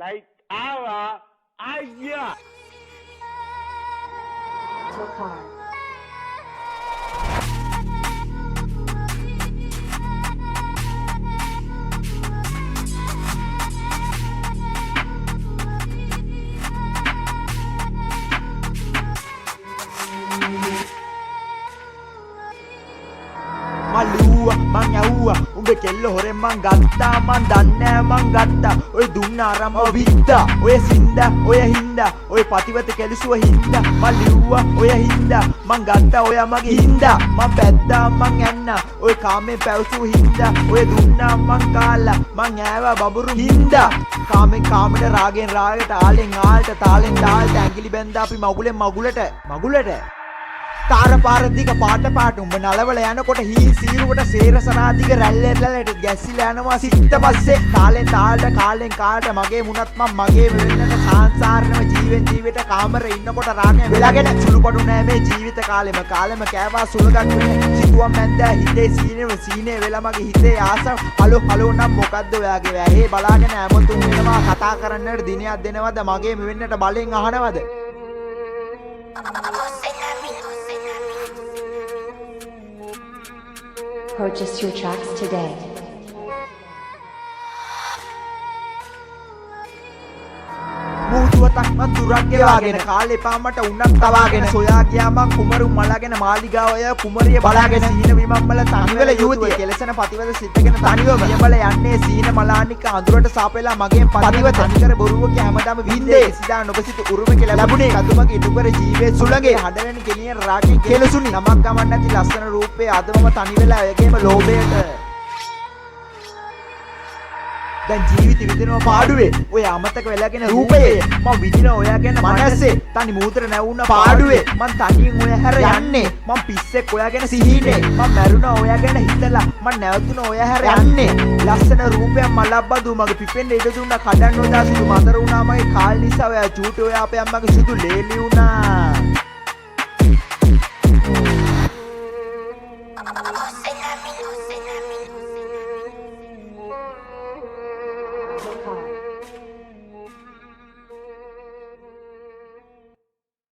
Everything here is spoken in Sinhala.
right hour. Aya. Tokar. මල්ලුවා මං යවුවා උඹ කෙල්ල හොරෙන් මං ගත්තා මං දන්නේ මං ගත්තා ඔය දුන්න අරම විද්දා ඔය සින්දා ඔය හින්දා ඔය පතිවත කෙලසුව හින්දා මං ලිව්වා ඔය හින්දා මං ගත්තා ඔය මගේ හින්දා මං පැද්දා මං යන්නා ඔය කාමේ පැවසු හින්දා ඔය දුන්නා මං කාලා මං ඈවා බබුරු හින්දා කාමෙන් කාමෙට රාගෙන් රාගයට ආලෙන් ආල්ට තාලෙන් තාල්ට ඇඟිලි බැන්දා අපි මගුලෙන් මගුලට තාර පාර දිග පාට උඹ නලවල යනකොට හී සීරුවට සේරසනා දිග රැල්ලෙල්ලට ගැස්සිලා යනවා සිත්ත පස්සේ කාලෙන් තාලට කාලෙන් කාලට මගේ මුණත් මම මගේ වෙන්නට සංසාරෙම ජීවිත කාමරේ ඉන්නකොට රාගයෙන් වෙලාගෙන සුළුපඩු නෑ මේ ජීවිත කාලෙම කෑවා සුළුගක් සිතුවම් මැද්ද හිතේ සීනේ වෙලා මගේ හිතේ ආසව හලෝ නම් මොකද්ද ඔයාගේ වැහේ බලාගෙන හැමතුම් වෙනවා කතා කරන්නට දිනයක් දෙනවද මගේ මෙවෙන්නට බලෙන් අහනවද Purchase your tracks today. මුහුදුවතක් මන් දුරක් ගෙවාගෙන කාලේ පාමට උන්නක් තවාගෙන සොයා ගියා මං කුමරු මලගෙන මාලිගාවය කුමරිය බලාගෙන සීන විමම්මල තනිවල යුවතිය කෙලසන පතිවද සිටගෙන තනිවම යබල යන්නේ සීන මලානික අඳුරට සාපෙලා මගේ පතිව තනිකර බොරුවක හැමදාම වින්දේ සිතා නොබසිත උරුම කියලා ලැබුණේ කතුමගේ ඉදුකර ජීවේ සුළඟේ හඩවෙන කෙනියන් රාගෙන් කෙලසුනි නමක් ගමන් නැති ලස්සන රූපේ අදමම තනිවෙලා එයගේම ලෝභයට දැන් ජීවිත විදිනවා පාඩුවේ ඔය අමතක වෙලාගෙන රූපේ මම විදින ඔයා ගැන මනසේ තනි මූත්‍ර නැවුන පාඩුවේ මං තනියෙන් ඔය හැර යන්නේ මං පිස්සෙක් ඔයා ගැන සිහිනේ මං මැරුණා ඔයා ගැන හිතලා මං නැවතුණා ඔයා හැර යන්නේ ලස්සන රූපයක් මලබ්බදු මගේ පිපෙන්න ඉඩ දුන්නා කඩන්න උදාසිතු මතර වුණා මගේ කාල් නිසා ඔයා චූටි ඔයා අපේ අම්මගේ සුදු ලේලි වුණා Jose Camilo.